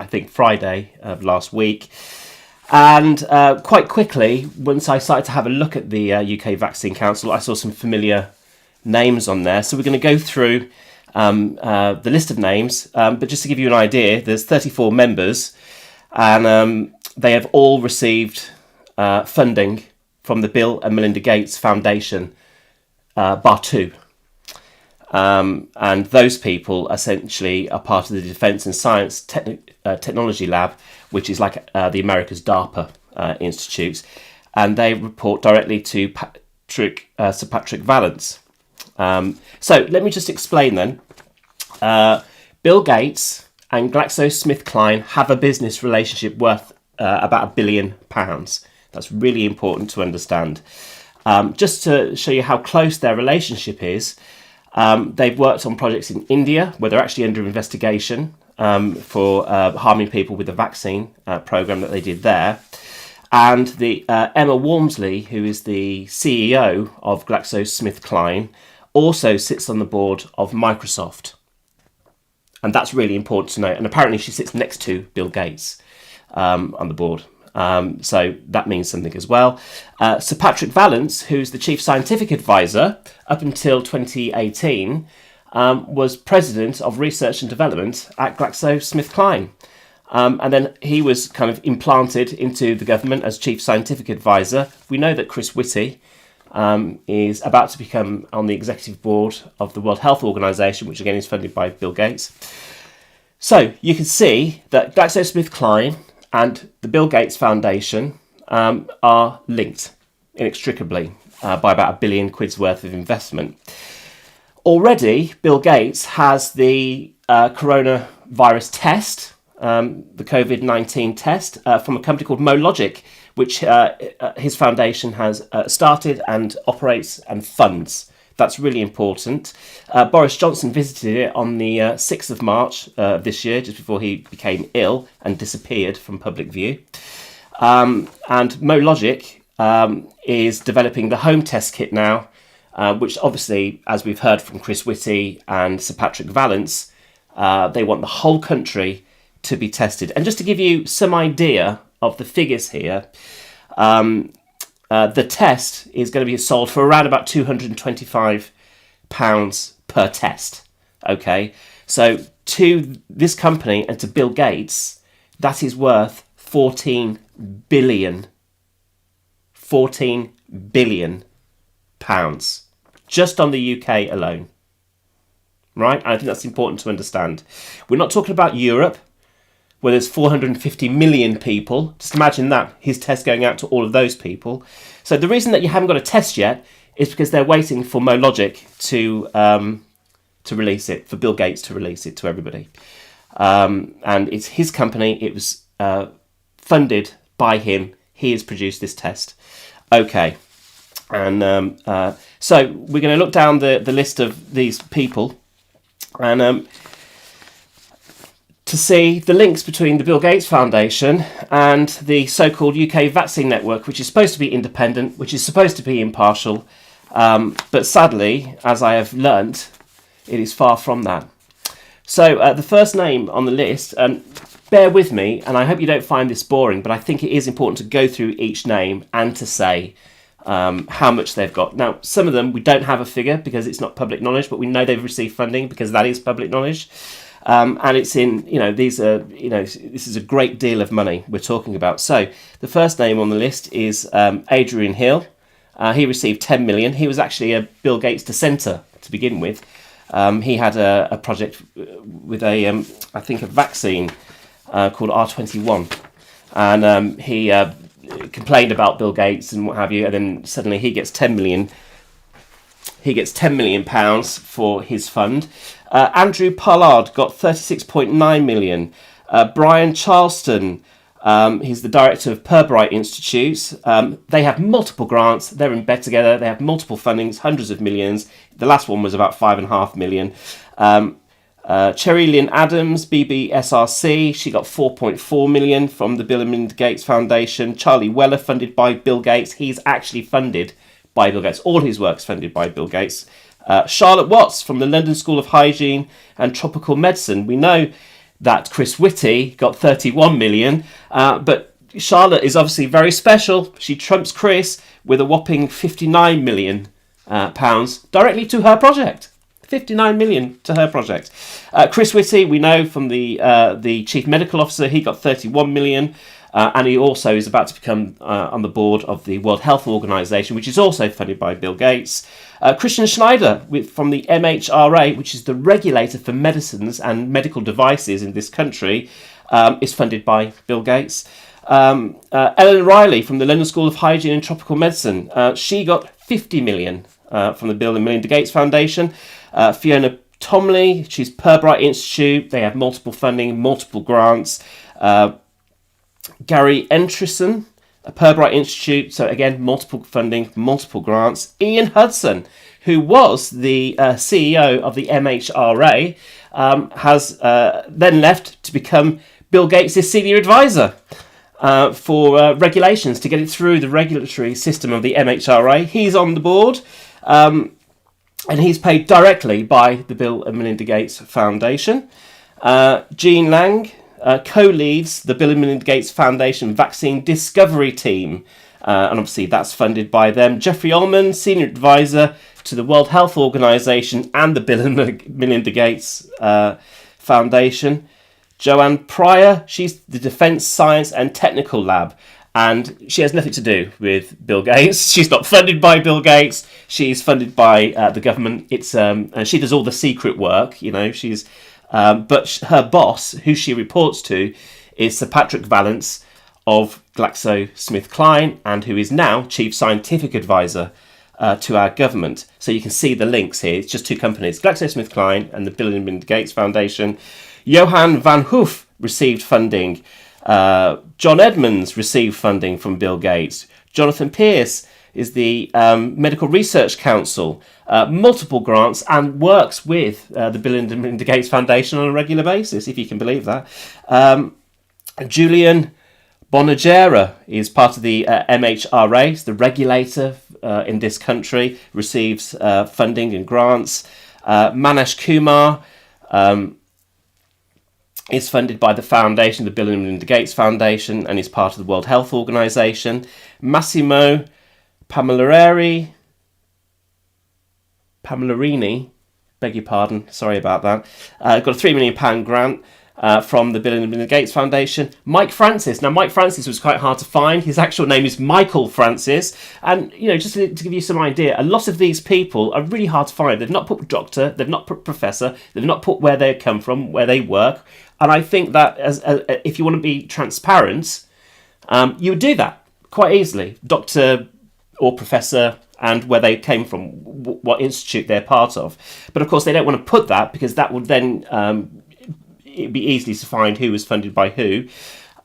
think Friday of last week. And quite quickly, once I started to have a look at the UK Vaccine Council, I saw some familiar names on there. So we're going to go through the list of names. But just to give you an idea, there's 34 members, and they have all received funding from the Bill and Melinda Gates Foundation, bar two. And those people essentially are part of the Defence and Science Technology Lab, which is like the America's DARPA institutes, and they report directly to Sir Patrick Vallance. So let me just explain then. Bill Gates and GlaxoSmithKline have a business relationship worth about £1 billion. That's really important to understand. Just to show you how close their relationship is, they've worked on projects in India where they're actually under investigation for harming people with the vaccine program that they did there. And the Emma Walmsley, who is the CEO of GlaxoSmithKline, also sits on the board of Microsoft. And that's really important to note. And apparently she sits next to Bill Gates on the board. So that means something as well. Sir Patrick Vallance, who's the chief scientific advisor up until 2018, was president of research and development at GlaxoSmithKline. And then he was kind of implanted into the government as chief scientific advisor. We know that Chris Whitty is about to become on the executive board of the World Health Organization, which again is funded by Bill Gates. So you can see that GlaxoSmithKline and the Bill Gates Foundation are linked inextricably by about £1 billion worth of investment. Already, Bill Gates has the coronavirus test, the COVID-19 test, from a company called MoLogic, which his foundation has started and operates and funds. That's really important. Boris Johnson visited it on the 6th of March this year, just before he became ill and disappeared from public view. And MoLogic is developing the home test kit now, which obviously, as we've heard from Chris Whitty and Sir Patrick Vallance, they want the whole country to be tested. And just to give you some idea of the figures here, the test is going to be sold for around about £225 per test. Okay, so to this company and to Bill Gates, that is worth £14 billion just on the UK alone. Right? And I think that's important to understand. We're not talking about Europe, where there's 450 million people. Just imagine that, his test going out to all of those people. So the reason that you haven't got a test yet is because they're waiting for MoLogic to release it, for Bill Gates to release it to everybody. And it's his company. It was funded by him. He has produced this test. Okay. And so we're going to look down the list of these people and to see the links between the Bill Gates Foundation and the so-called UK Vaccine Network, which is supposed to be independent, which is supposed to be impartial. But sadly, as I have learnt, it is far from that. So the first name on the list, bear with me, and I hope you don't find this boring, but I think it is important to go through each name and to say how much they've got. Now, some of them, we don't have a figure because it's not public knowledge, but we know they've received funding because that is public knowledge. And it's in, these are, this is a great deal of money we're talking about. So the first name on the list is Adrian Hill. He received 10 million. He was actually a Bill Gates dissenter to begin with. He had a project with a vaccine called R21. And he complained about Bill Gates and what have you. And then suddenly he gets 10 million. He gets £10 million for his fund. Andrew Pollard got 36.9 million. Brian Charleston, he's the director of Pirbright Institutes. They have multiple grants. They're in bed together. They have multiple fundings, hundreds of millions. The last one was about 5.5 million. Cherry Lynn Adams, BBSRC, she got 4.4 million from the Bill and Melinda Gates Foundation. Charlie Weller, funded by Bill Gates. He's actually funded by Bill Gates. All his work's funded by Bill Gates. Charlotte Watts from the London School of Hygiene and Tropical Medicine. We know that Chris Whitty got 31 million, but Charlotte is obviously very special. She trumps Chris with a whopping 59 million pounds directly to her project. 59 million to her project. Chris Whitty, we know from the chief medical officer, he got 31 million. And he also is about to become on the board of the World Health Organization, which is also funded by Bill Gates. Christian Schneider from the MHRA, which is the regulator for medicines and medical devices in this country, is funded by Bill Gates. Ellen Riley from the London School of Hygiene and Tropical Medicine, she got 50 million from the Bill and Melinda Gates Foundation. Fiona Tomley, she's Pirbright Institute. They have multiple funding, multiple grants. Gary Entrison, a Pirbright Institute, so again, multiple funding, multiple grants. Ian Hudson, who was the CEO of the MHRA, has then left to become Bill Gates' senior advisor for regulations to get it through the regulatory system of the MHRA. He's on the board, and he's paid directly by the Bill and Melinda Gates Foundation. Jean Lang co-leads the Bill and Melinda Gates Foundation Vaccine Discovery Team, and obviously that's funded by them. Jeffrey Ullman, Senior Advisor to the World Health Organization and the Bill and Melinda Gates Foundation. Joanne Pryor, she's the Defence Science and Technical Lab, and she has nothing to do with Bill Gates. She's not funded by Bill Gates. She's funded by the government. It's and she does all the secret work, you know. But her boss, who she reports to, is Sir Patrick Vallance of GlaxoSmithKline, and who is now Chief Scientific Advisor to our government. So you can see the links here. It's just two companies, GlaxoSmithKline and the Bill and Melinda Gates Foundation. Johan van Hoof received funding. John Edmonds received funding from Bill Gates. Jonathan Pierce is the Medical Research Council, multiple grants, and works with the Bill and Melinda Gates Foundation on a regular basis, if you can believe that. Julian Bonagera is part of the MHRA, it's the regulator in this country, receives funding and grants. Manesh Kumar is funded by the foundation, the Bill and Melinda Gates Foundation, and is part of the World Health Organization. Massimo Pamelarini, beg your pardon, sorry about that, got a £3 million grant from the Bill and Melinda Gates Foundation. Mike Francis. Now, Mike Francis was quite hard to find. His actual name is Michael Francis. And, you know, just to give you some idea, a lot of these people are really hard to find. They've not put doctor, they've not put professor, they've not put where they come from, where they work. And I think that if you want to be transparent, you would do that quite easily. Doctor or professor, and where they came from, what institute they're part of. But of course, they don't want to put that because that would then it'd be easy to find who was funded by who.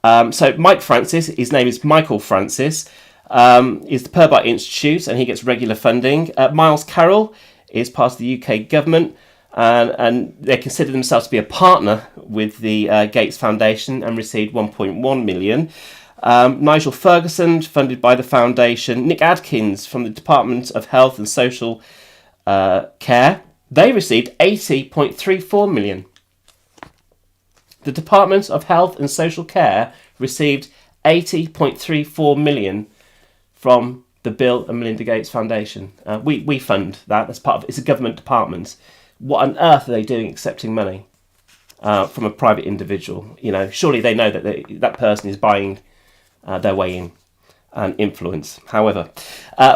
So Mike Francis, his name is Michael Francis, is the Pirbright Institute, and he gets regular funding. Miles Carroll is part of the UK government, and they consider themselves to be a partner with the Gates Foundation and received 1.1 million. Nigel Ferguson, funded by the foundation. Nick Adkins from the Department of Health and Social Care, they received 80.34 million. The Department of Health and Social Care received 80.34 million from the Bill and Melinda Gates Foundation. We fund that. That's part of it. It's a government department. What on earth are they doing accepting money from a private individual? You know, surely they know that that person is buying their way in and influence. However,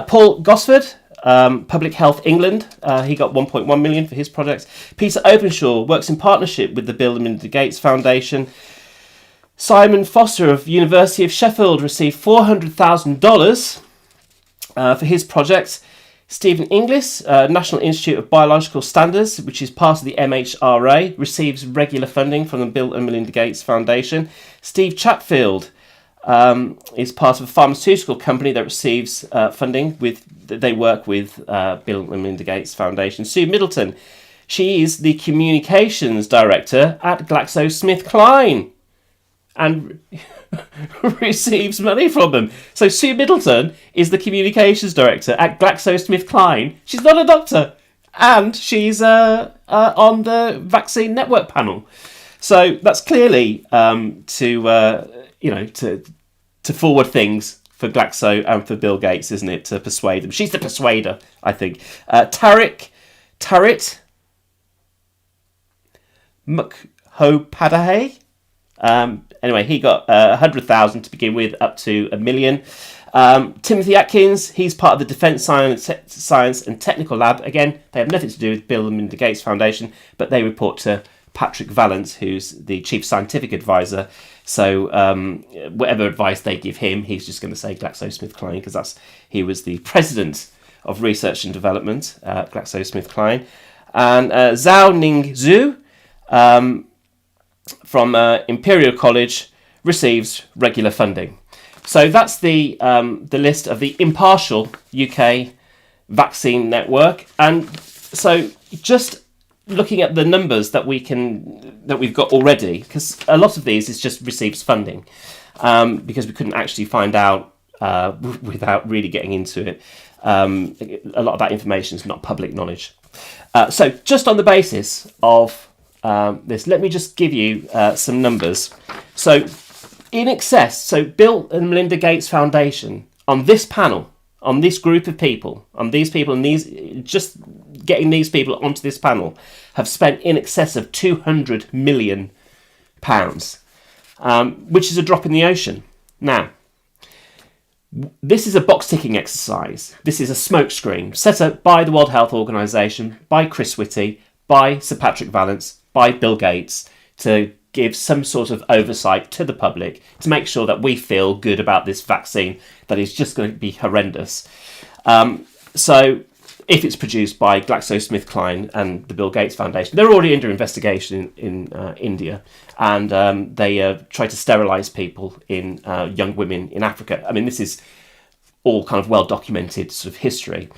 Paul Gosford, Public Health England, he got 1.1 million for his project. Peter Openshaw works in partnership with the Bill and Melinda Gates Foundation. Simon Foster of University of Sheffield received $400,000 for his project. Stephen Inglis, National Institute of Biological Standards, which is part of the MHRA, receives regular funding from the Bill and Melinda Gates Foundation. Steve Chatfield is part of a pharmaceutical company that receives funding. They work with Bill and Melinda Gates Foundation. Sue Middleton, she is the communications director at GlaxoSmithKline and receives money from them. So Sue Middleton is the communications director at GlaxoSmithKline. She's not a doctor, and she's on the vaccine network panel. So that's clearly to forward things for Glaxo and for Bill Gates, isn't it? To persuade them. She's the persuader, I think. Tariq Mukhopadhyay. Anyway, he got 100,000 to begin with, up to 1 million. Timothy Atkins, he's part of the Defence Science and Technical Lab. Again, they have nothing to do with Bill and Melinda Gates Foundation, but they report to Patrick Vallance, who's the Chief Scientific Advisor. So whatever advice they give him, he's just going to say GlaxoSmithKline, because he was the President of Research and Development at GlaxoSmithKline. And Zhao Ning Zhu from Imperial College receives regular funding. So that's the list of the impartial UK vaccine network. And so just looking at the numbers that we've got already, because a lot of these is just receives funding, because we couldn't actually find out without really getting into it. A lot of that information is not public knowledge. So just on the basis of this, let me just give you some numbers. So in excess, so Bill and Melinda Gates Foundation, on this panel, on this group of people, on these people, and these, just getting these people onto this panel, have spent in excess of £200 million, which is a drop in the ocean. Now, this is a box-ticking exercise. This is a smokescreen set up by the World Health Organization, by Chris Whitty, by Sir Patrick Vallance, by Bill Gates, to give some sort of oversight to the public, to make sure that we feel good about this vaccine that is just going to be horrendous. So if it's produced by GlaxoSmithKline and the Bill Gates Foundation, they're already under investigation in India, and they try to sterilise people, young women in Africa. I mean, this is all kind of well-documented sort of history.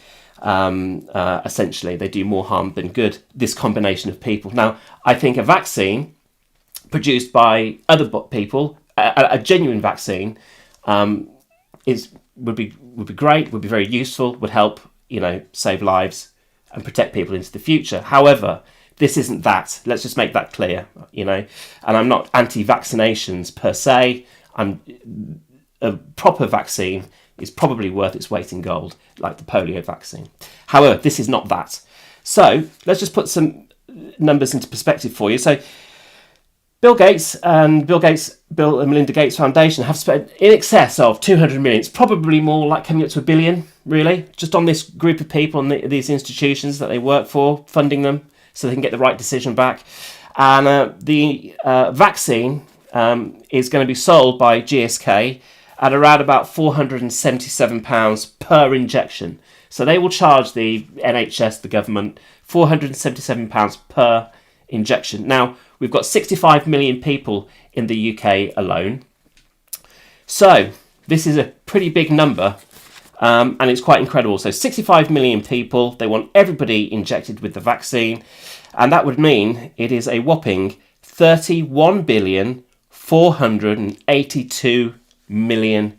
Essentially, they do more harm than good, this combination of people. Now, I think a vaccine produced by other people, a genuine vaccine, would be great, would be very useful, would help, save lives and protect people into the future. However, this isn't that. Let's just make that clear, And I'm not anti-vaccinations per se. A proper vaccine is probably worth its weight in gold, like the polio vaccine. However, this is not that. So let's just put some numbers into perspective for you. So Bill and Melinda Gates Foundation have spent in excess of 200 million. It's probably more like coming up to $1 billion, really, just on this group of people and these institutions that they work for, funding them so they can get the right decision back. And the vaccine is going to be sold by GSK at around about £477 per injection. So they will charge the NHS, the government, £477 per injection. Now, we've got 65 million people in the UK alone. So this is a pretty big number, and it's quite incredible. So 65 million people, they want everybody injected with the vaccine, and that would mean it is a whopping £31,482 million.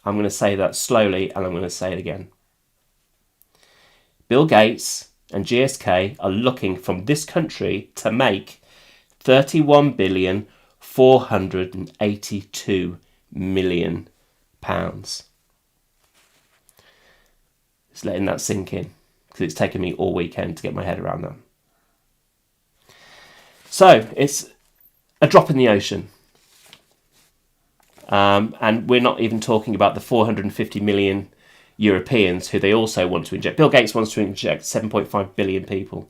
I'm going to say that slowly, and I'm going to say it again. Bill Gates and GSK are looking from this country to make £31,482 million. Just letting that sink in, because it's taken me all weekend to get my head around that. So it's a drop in the ocean. And we're not even talking about the 450 million Europeans who they also want to inject. Bill Gates wants to inject 7.5 billion people.